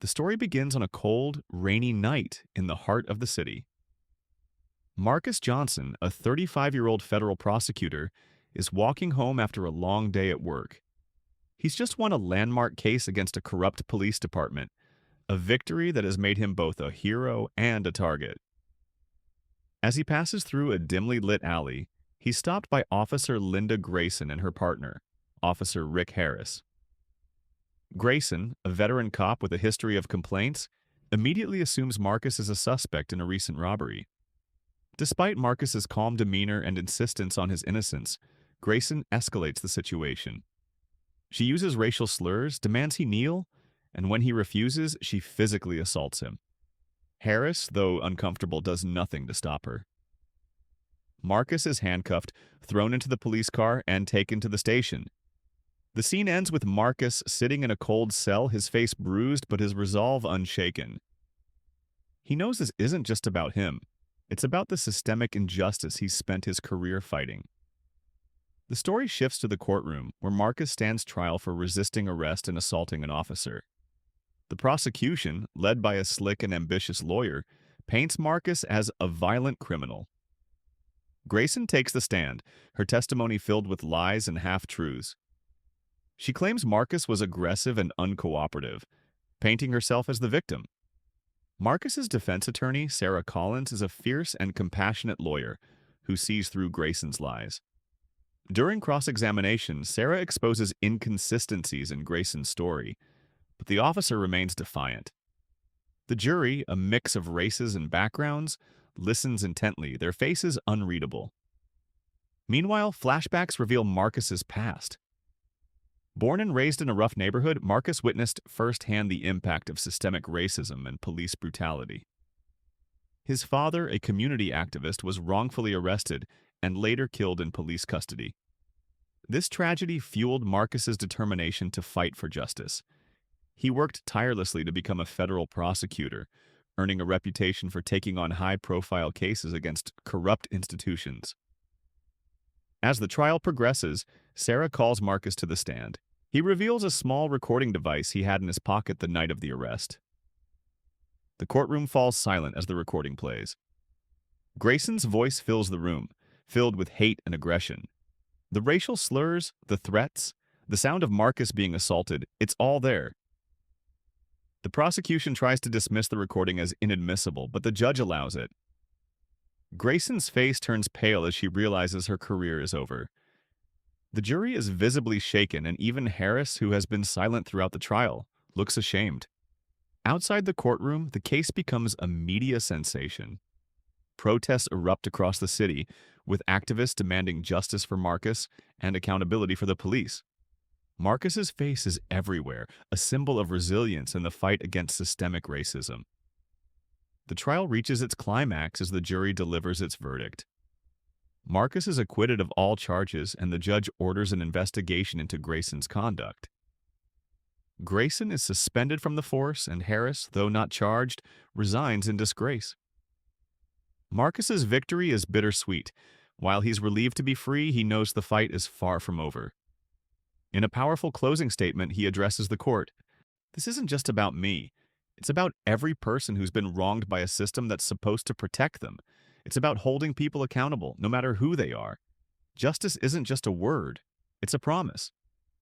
The story begins on a cold, rainy night in the heart of the city. Marcus Johnson, a 35-year-old federal prosecutor, is walking home after a long day at work. He's just won a landmark case against a corrupt police department, a victory that has made him both a hero and a target. As he passes through a dimly lit alley, he's stopped by Officer Linda Grayson and her partner, Officer Rick Harris. Grayson, a veteran cop with a history of complaints, immediately assumes Marcus is a suspect in a recent robbery. Despite Marcus's calm demeanor and insistence on his innocence, Grayson escalates the situation. She uses racial slurs, demands he kneel, and when he refuses, she physically assaults him. Harris, though uncomfortable, does nothing to stop her. Marcus is handcuffed, thrown into the police car, and taken to the station. The scene ends with Marcus sitting in a cold cell, his face bruised but his resolve unshaken. He knows this isn't just about him. It's about the systemic injustice he's spent his career fighting. The story shifts to the courtroom, where Marcus stands trial for resisting arrest and assaulting an officer. The prosecution, led by a slick and ambitious lawyer, paints Marcus as a violent criminal. Grayson takes the stand, her testimony filled with lies and half-truths. She claims Marcus was aggressive and uncooperative, painting herself as the victim. Marcus's defense attorney, Sarah Collins, is a fierce and compassionate lawyer who sees through Grayson's lies. During cross-examination, Sarah exposes inconsistencies in Grayson's story, but the officer remains defiant. The jury, a mix of races and backgrounds, listens intently, their faces unreadable. Meanwhile, flashbacks reveal Marcus's past. Born and raised in a rough neighborhood, Marcus witnessed firsthand the impact of systemic racism and police brutality. His father, a community activist, was wrongfully arrested and later killed in police custody. This tragedy fueled Marcus's determination to fight for justice. He worked tirelessly to become a federal prosecutor, earning a reputation for taking on high-profile cases against corrupt institutions. As the trial progresses, Sarah calls Marcus to the stand. He reveals a small recording device he had in his pocket the night of the arrest. The courtroom falls silent as the recording plays. Grayson's voice fills the room, filled with hate and aggression. The racial slurs, the threats, the sound of Marcus being assaulted, it's all there. The prosecution tries to dismiss the recording as inadmissible, but the judge allows it. Grayson's face turns pale as she realizes her career is over. The jury is visibly shaken, and even Harris, who has been silent throughout the trial, looks ashamed. Outside the courtroom, the case becomes a media sensation. Protests erupt across the city, with activists demanding justice for Marcus and accountability for the police. Marcus's face is everywhere, a symbol of resilience in the fight against systemic racism. The trial reaches its climax as the jury delivers its verdict. Marcus is acquitted of all charges, and the judge orders an investigation into Grayson's conduct. Grayson is suspended from the force, and Harris, though not charged, resigns in disgrace. Marcus's victory is bittersweet. While he's relieved to be free, he knows the fight is far from over. In a powerful closing statement, he addresses the court. "This isn't just about me. It's about every person who's been wronged by a system that's supposed to protect them. It's about holding people accountable, no matter who they are. Justice isn't just a word, it's a promise.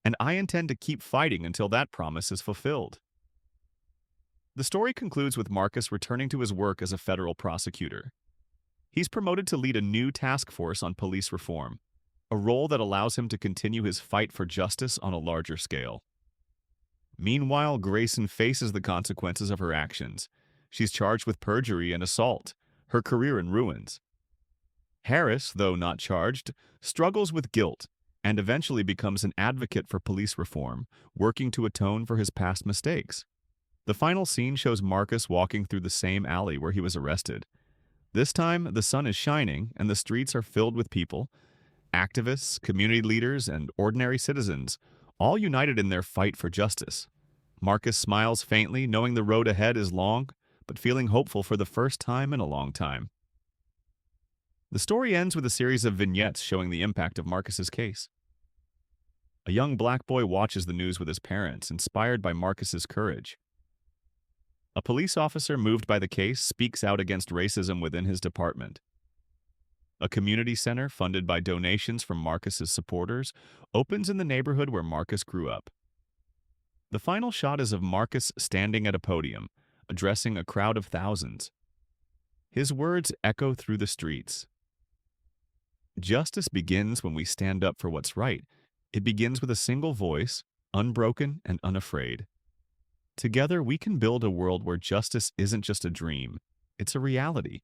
And I intend to keep fighting until that promise is fulfilled." The story concludes with Marcus returning to his work as a federal prosecutor. He's promoted to lead a new task force on police reform, a role that allows him to continue his fight for justice on a larger scale. Meanwhile, Grayson faces the consequences of her actions. She's charged with perjury and assault, her career in ruins. Harris, though not charged, struggles with guilt and eventually becomes an advocate for police reform, working to atone for his past mistakes. The final scene shows Marcus walking through the same alley where he was arrested. This time, the sun is shining and the streets are filled with people, activists, community leaders, and ordinary citizens, all united in their fight for justice. Marcus smiles faintly, knowing the road ahead is long, but feeling hopeful for the first time in a long time. The story ends with a series of vignettes showing the impact of Marcus's case. A young black boy watches the news with his parents, inspired by Marcus's courage. A police officer moved by the case speaks out against racism within his department. A community center funded by donations from Marcus's supporters opens in the neighborhood where Marcus grew up. The final shot is of Marcus standing at a podium, addressing a crowd of thousands. His words echo through the streets. Justice begins when we stand up for what's right. It begins with a single voice, unbroken and unafraid. Together, we can build a world where justice isn't just a dream, it's a reality,